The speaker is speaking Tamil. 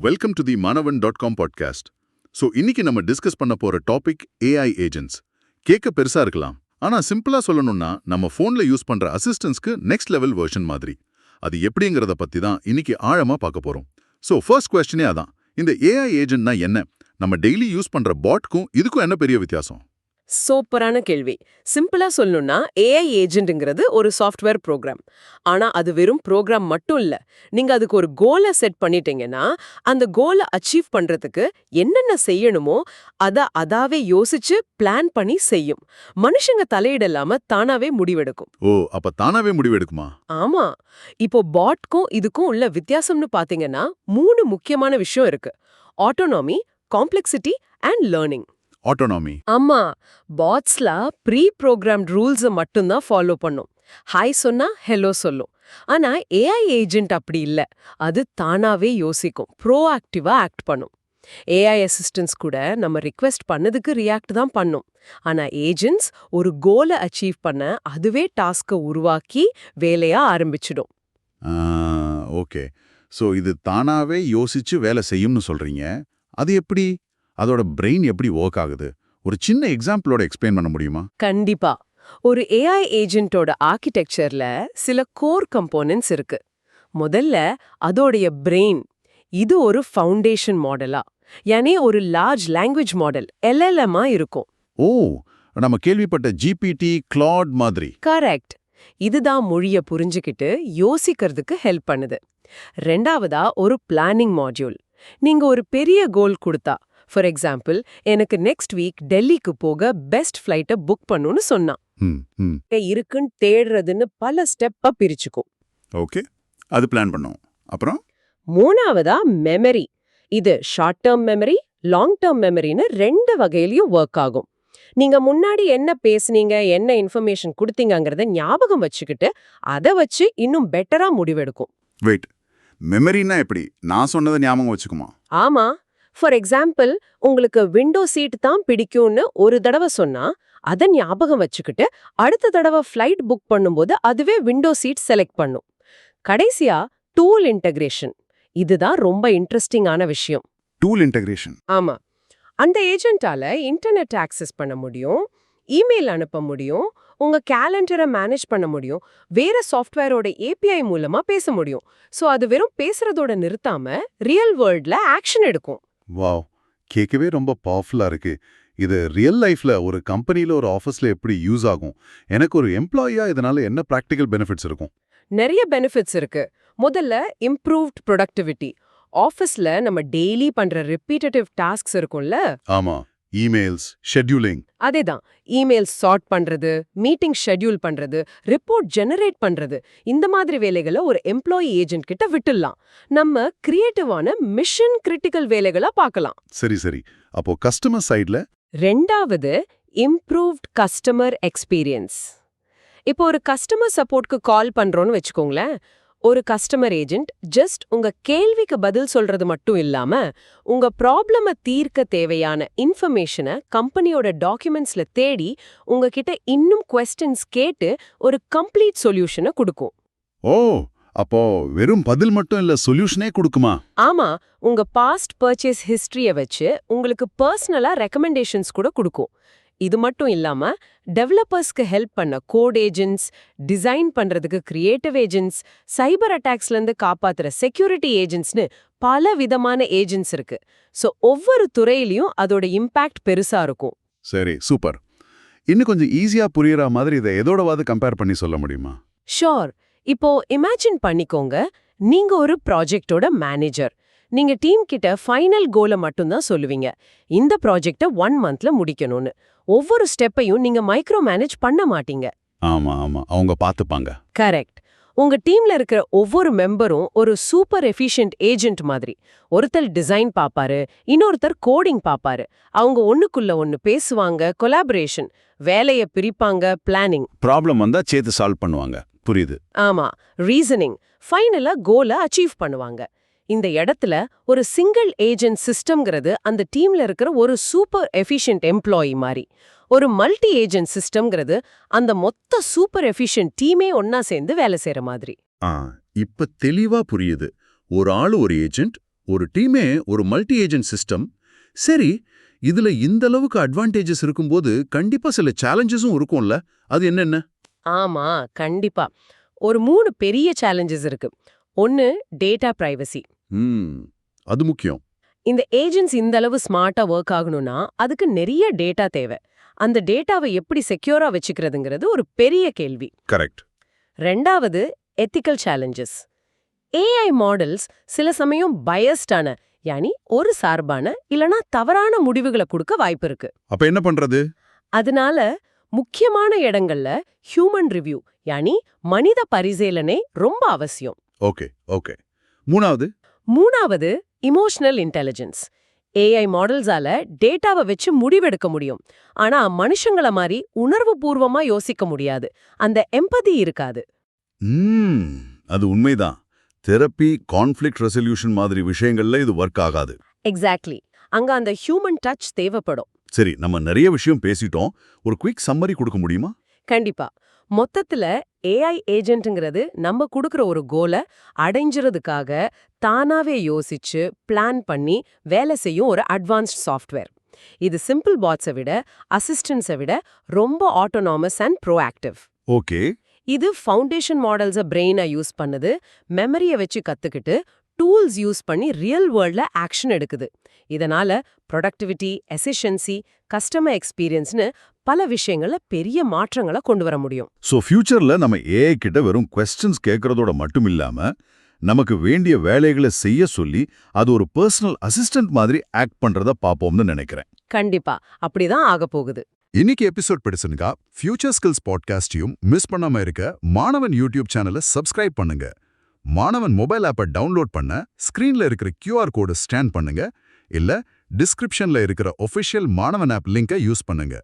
Welcome to the manavan.com podcast. So இன்னைக்கு நம்ம டிஸ்கஸ் பண்ண போற டாபிக் ஏஐ ஏஜென்ட்ஸ். கேட்க பெருசா இருக்கலாம், ஆனா சிம்பிளா சொல்லணும்னா நம்ம ஃபோன்ல யூஸ் பண்ற அசிஸ்டன்ஸ்க்கு நெக்ஸ்ட் லெவல் வெர்ஷன் மாதிரி. அது எப்படிங்கிறத பத்தி தான் இன்னைக்கு ஆழமா பார்க்க போறோம். ஸோ ஃபர்ஸ்ட் கொஸ்டினே அதான், இந்த ஏஐ ஏஜென்ட்னா என்ன? நம்ம டெய்லி யூஸ் பண்ற பாட்க்கும் இதுக்கும் என்ன பெரிய வித்தியாசம்? சூப்பரான கேள்வி. சிம்பிளா சொல்லணும்னா ஏஐ ஏஜென்ட்ங்கிறது ஒரு சாஃப்ட்வேர் ப்ரோக்ராம். ஆனா அது வெறும் ப்ரோக்ராம் மட்டும் இல்ல. நீங்க அதுக்கு ஒரு கோலை செட் பண்ணிட்டீங்கன்னா அந்த கோலை அச்சீவ் பண்றதுக்கு என்னென்ன செய்யணுமோ அதாவே யோசிச்சு பிளான் பண்ணி செய்யும். மனுஷங்க தலையிடலாம தானாவே முடிவெடுக்கும். ஓ, அப்ப தானாவே முடிவெடுக்குமா? ஆமா. இப்போ பாட்க்கும் இதுக்கும் உள்ள வித்தியாசம்னு பாத்தீங்கன்னா 3 முக்கியமான விஷயம் இருக்கு. ஆட்டோனாமி, காம்ப்ளெக்சிட்டி அண்ட் லேர்னிங். ஆட்டோனாமி. ஆமா, பாட்ஸ்ல ப்ரீ ப்ரோக்ராம்ட் ரூல்ஸ் மட்டும்தான் ஃபாலோ பண்ணும். ஹாய் சொன்னா ஹெலோ சொல்லும். ஆனா ஏஐ ஏஜென்ட் அப்படி இல்ல. அது தானாவே யோசிக்கும், ப்ரோஆக்டிவா ஆக்ட் பண்ணும். ஏஐ அசிஸ்டன்ஸ் கூட நம்ம ரிக்வெஸ்ட் பண்ணதுக்கு ரியாக்ட் தான் பண்ணும். ஆனா ஏஜென்ட்ஸ் ஒரு கோலை அச்சீவ் பண்ண அதுவே டாஸ்கை உருவாக்கி வேலையா ஆரம்பிச்சிடும். ஓகே. ஸோ இது தானாவே யோசிச்சு வேலை செய்யும்னு சொல்றீங்க. அது எப்படி? அதோட பிரெயின் எப்படி ஒர்க் ஆகுது? ஒரு சின்ன எக்ஸாம்பிளோட எக்ஸ்பிளைன் பண்ண முடியுமா? கண்டிப்பா. ஒரு ஏஐ ஏஜென்ட்டோட ஆர்கிடெக்சர்ல சில கோர் கம்போனன்ட்ஸ் இருக்கு. முதல்ல அதோடைய பிரெயின். இது ஒரு ஃபவுண்டேஷன் மாடலா, யானே ஒரு லார்ஜ் லாங்குவேஜ் மாடல் எல்எல்எம்மா இருக்கும். ஓ, நம்ம கேள்விப்பட்ட ஜிபிடி, கிளாட் மாதிரி. கரெக்ட். இதுதான் மொழிய புரிஞ்சுக்கிட்டு யோசிக்கிறதுக்கு ஹெல்ப் பண்ணுது. ரெண்டாவதா ஒரு பிளானிங் மாட்யூல். நீங்க ஒரு பெரிய கோல் கொடுத்தா, ஃபார் எக்ஸாம்பிள் எனக்கு நெக்ஸ்ட் வீக் டெல்லிக்கு போக பெஸ்ட் ஃப்ளைட்டை புக் பண்ணுன்னு சொன்னான். இருக்குன்னு தேடுறதுன்னு பல ஸ்டெப்பா பிரிச்சுக்கும். ஓகே, அது பிளான் பண்ணோம். அப்புறம் மூணாவதா மெமரி. இது short term memory, long term மெமரின்னு 2 வகையிலயும் ஒர்க் ஆகும். நீங்க முன்னாடி என்ன பேசுனீங்க, என்ன இன்ஃபர்மேஷன் கொடுத்தீங்கங்கறத ஞாபகம் வச்சுக்கிட்டு அதை வச்சு இன்னும் பெட்டரா முடிவெடுக்கும். வெயிட், மெமரினா எப்படி? நான் சொன்னதை ஞாபகம் வச்சுக்குமா? ஆமா. ஃபார் எக்ஸாம்பிள், உங்களுக்கு விண்டோ சீட் தான் பிடிக்கும்னு ஒரு தடவை சொன்னா அதை ஞாபகம் வச்சுக்கிட்டு அடுத்த தடவை ஃப்ளைட் புக் பண்ணும்போது அதுவே விண்டோ சீட் செலக்ட் பண்ணும். கடைசியா டூல் இன்டகிரேஷன். இதுதான் ரொம்ப இன்ட்ரெஸ்டிங்கான விஷயம். Tool integration. ஆமா. அந்த ஏஜென்ட்டால இன்டர்நெட் ஆக்சஸ் பண்ண முடியும், இமெயில் அனுப்ப முடியும், உங்க கேலண்டரை மேனேஜ் பண்ண முடியும், வேற சாஃப்ட்வேரோட ஏபிஐ மூலமா பேச முடியும். சோ அது வெறும் பேசுறதோட நிறுத்தாம ரியல் வேர்ல்ட்ல ஆக்ஷன் எடுக்கும். வாவ், கேட்கவே ரொம்ப பவர்ஃபுல்லா இருக்கு. இது ரியல் லைஃப்ல ஒரு கம்பெனில, ஒரு ஆஃபீஸ்ல எப்படி யூஸ் ஆகும்? எனக்கு ஒரு எம்ப்ளாயியா இதனால என்ன பிராக்டிகல் பெனிஃபிட்ஸ் இருக்கும்? நிறைய பெனிஃபிட்ஸ் இருக்கு. முதல்ல இம்ப்ரூவ்ட் ப்ரொடக்டிவிட்டி. ஆஃபீஸ்ல நம்ம டெய்லி பண்ற ரிப்பீட்டட்டிவ் டாஸ்க்ஸ் இருக்கும்ல. ஆமா, இமெயில்ஸ், ஷெட்யூலிங். அதேதான். இமெயில்ஸ் சார்ட் பண்றது, மீட்டிங் ஷெட்யூல் பண்றது, ரிப்போர்ட் ஜெனரேட் பண்றது, இந்த மாதிரி வேலைகளை ஒரு எம்ப்ளாயி ஏஜென்ட் கிட்ட விட்டுடலாம். நம்ம கிரியேட்டிவான மிஷன் கிரிட்டிக்கல் வேலைகளா பார்க்கலாம். சரி சரி. அப்போ கஸ்டமர் சைடுல ரெண்டாவது இம்ப்ரூவ்ட் கஸ்டமர் எக்ஸ்பீரியன்ஸ். இப்போ ஒரு கஸ்டமர் சப்போர்ட்க்கு கால் பண்றோம்னு வச்சுக்கோங்களேன். ஒரு கஸ்டமர் ஏஜென்ட் ஜஸ்ட் உங்க கேள்விக்கு பதில் சொல்றது மட்டும் இல்லாம உங்க ப்ராப்ளம தீர்க்க தேவையான இன்ஃபர்மேஷனை கம்பெனியோட டாக்குமெண்ட்ஸ்ல தேடி உங்ககிட்ட இன்னும் குவெஸ்டின்ஸ் கேட்டு ஒரு கம்ப்ளீட் சொல்யூஷனை கொடுக்கும். ஓ, அப்போ வெறும் பதில் மட்டும் இல்ல, சொல்யூஷனே கொடுக்குமா? ஆமா, உங்க பாஸ்ட் பர்ச்சேஸ் ஹிஸ்டரிய வச்சு உங்களுக்கு பர்சனலா ரெக்கமெண்டேஷன்ஸ் கூட கொடுக்கும். இது மட்டும் இல்லாம டெவலப்பர்ஸ்க்கு ஹெல்ப் பண்ண கோட் ஏஜென்ட்ஸ், டிசைன் பண்றதுக்கு கிரியேட்டிவ் ஏஜென்ட்ஸ், சைபர் அட்டாக்ஸ்ல இருந்து காப்பாத்துற செக்யூரிட்டி ஏஜென்ட்ஸ்னு பல விதமான ஏஜென்ட்ஸ் இருக்கு. சோ ஒவ்வொரு துறையிலயும் அதோட இம்பாக்ட் பெருசா இருக்கும். சரி, சூப்பர். இன்னும் கொஞ்சம் ஈஸியா புரியற மாதிரி இதை எதோடவாது கம்பேர் பண்ணி சொல்ல முடியுமா? ஷோர். இப்போ இமேஜின் பண்ணிக்கோங்க, நீங்க ஒரு ப்ராஜெக்டோட மேனேஜர். நீங்க டீம் கிட்ட ஃபைனல் கோலை மட்டும்தான் சொல்லுவீங்க. இந்த ப்ராஜெக்ட 1 மந்த்ல முடிக்கணும்னு. ஒவ்வொரு ஸ்டெப்பையும் நீங்க மைக்ரோ மேனேஜ் பண்ண மாட்டீங்க. ஆமா ஆமா, அவங்க பாத்துப்பாங்க. கரெக்ட். உங்க டீம்ல இருக்கிற ஒவ்வொரு மெம்பரும் ஒரு சூப்பர் எஃபிஷியன்ட் ஏஜென்ட் மாதிரி. ஒருத்தர் டிசைன் பாப்பாரு, இன்னொருத்தர் கோடிங் பாப்பாரு. அவங்க ஒண்ணுக்குள்ள ஒண்ணு பேசுவாங்க, கொலாபரேஷன், வேலைய பிரிப்பாங்க, பிளானிங். ப்ராப்ளம் வந்தா சேர்த்து சால்வ் பண்ணுவாங்க. புரியுது. ஆமா, ரீசனிங், ஃபைனலா கோலை அச்சீவ் பண்ணுவாங்க. இந்த இடத்துல ஒரு சிங்கிள் ஏஜென்ட் சிஸ்டம்ங்கிறது அந்த டீம்ல இருக்கிற ஒரு சூப்பர் எஃபிஷியன்ட் எம்ப்ளாயி மாதிரி. ஒரு மல்டி ஏஜென்ட் சிஸ்டம்ங்கிறது அந்த மொத்த சூப்பர் எஃபிஷியன்ட் டீமே ஒன்னா சேர்ந்து வேலை செய்யற மாதிரி. இப்ப தெளிவா புரியுது. ஒரு ஆளு ஒரு ஏஜென்ட், ஒரு டீமே ஒரு மல்டி ஏஜென்ட் சிஸ்டம். சரி, இதுல இந்த அளவுக்கு அட்வான்டேஜஸ் இருக்கும்போது கண்டிப்பா சில சேலஞ்சஸும் இருக்கும்ல, அது என்னென்ன? ஆமா, கண்டிப்பா. ஒரு 3 பெரிய சேலஞ்சஸ் இருக்கு. ஒன்னு டேட்டா பிரைவசி. அது முக்கியம். இந்த ஏஜென்ட்ஸ் இந்த அளவு ஸ்மார்ட்டா ஒர்க் ஆகணும்னா அதுக்கு நிறைய டேட்டா தேவை. அந்த டேட்டாவை எப்படி செக்யூரா வச்சுக்கிறதுங்கிறது ஒரு பெரிய கேள்வி. கரெக்ட். ரெண்டாவது எத்திக்கல் சேலஞ்சஸ். ஏஐ மாடல்ஸ் சில சமயம் பயஸ்டான, யானி ஒரு சார்பான இல்லனா தவறான முடிவுகளை கொடுக்க வாய்ப்பு இருக்கு. அப்ப என்ன பண்றது? அதனால முக்கியமான இடங்கள்ல ஹியூமன் ரிவ்யூ, யானி மனித பரிசீலனை ரொம்ப அவசியம். Okay okay. மூணாவது இமோஷனல் இன்டெலிஜென்ஸ். ஏஐ மாடல்ஸால டேட்டாவை வச்சு முடிவெடுக்க முடியும். ஆனா மனுஷங்கள மாதிரி உணர்வு பூர்வமா யோசிக்க முடியாது. அந்த எம்பதி இருக்காது. அது உண்மைதான். தெரப்பி, கான்ஃப்ளிக்ட் ரெசல்யூஷன் மாதிரி விஷயங்கள்ல இது ஒர்க் ஆகாது. எக்ஸாக்ட்லி. அங்க அந்த ஹியூமன் டச் தேவைப்படும். சரி, நம்ம நிறைய விஷயம் பேசிட்டோம். ஒரு குயிக் சம்மரி கொடுக்க முடியுமா? கண்டிப்பா. மொத்தத்துல ஏஐ ஏஜென்ட்ங்கிறது நம்ம கொடுக்கிற ஒரு கோலை அடைஞ்சிறதுக்காக தானாவே யோசிச்சு பிளான் பண்ணி வேலை செய்யும் ஒரு அட்வான்ஸ்ட் சாஃப்ட்வேர். இது சிம்பிள் பாட்ஸை விட, அசிஸ்டன்ஸை விட ரொம்ப ஆட்டோனாமஸ் அண்ட் ப்ரோஆக்டிவ். ஓகே. இது ஃபவுண்டேஷன் மாடல்ஸை பிரெயினை யூஸ் பண்ணுது, மெமரியை வச்சு கத்துக்கிட்டு டூல்ஸ் யூஸ் பண்ணி ரியல் வேர்ல்ட்ல ஆக்ஷன் எடுக்குது. இதனால ப்ரொடக்டிவிட்டி, எஃபிஷியன்சி, கஸ்டமர் எக்ஸ்பீரியன்ஸ்னு பல விஷயங்கள்ல பெரிய மாற்றங்களை கொண்டு வர முடியும். சோ ஃபியூச்சர்ல நம்ம ஏஐ கிட்ட வெறும் கொஸ்டின்ஸ் கேட்கறதோட மட்டும் இல்லாம நமக்கு வேண்டிய வேலைகளை செய்ய சொல்லி அது ஒரு பர்சனல் அசிஸ்டன்ட் மாதிரி ஆக்ட் பண்றத பாப்போம்னு நினைக்கிறேன். கண்டிப்பா அப்படிதான் ஆக போகுது. இன்னைக்கு எபிசோட் பிடிச்சிருக்கா? ஃபியூச்சர் ஸ்கில்ஸ் பாட்காஸ்டையும் மிஸ் பண்ணாம இருக்க மாணவன் யூடியூப் சேனலை சப்ஸ்கிரைப் பண்ணுங்க. மாணவன் மொபைல் ஆப்பை டவுன்லோட் பண்ண ஸ்கிரீன்ல இருக்கிற QR கோடை ஸ்கேன் பண்ணுங்க, இல்ல டிஸ்கிரிப்ஷன்ல இருக்கிற ஒபிஷியல் மாணவன் ஆப் லிங்கை யூஸ் பண்ணுங்க.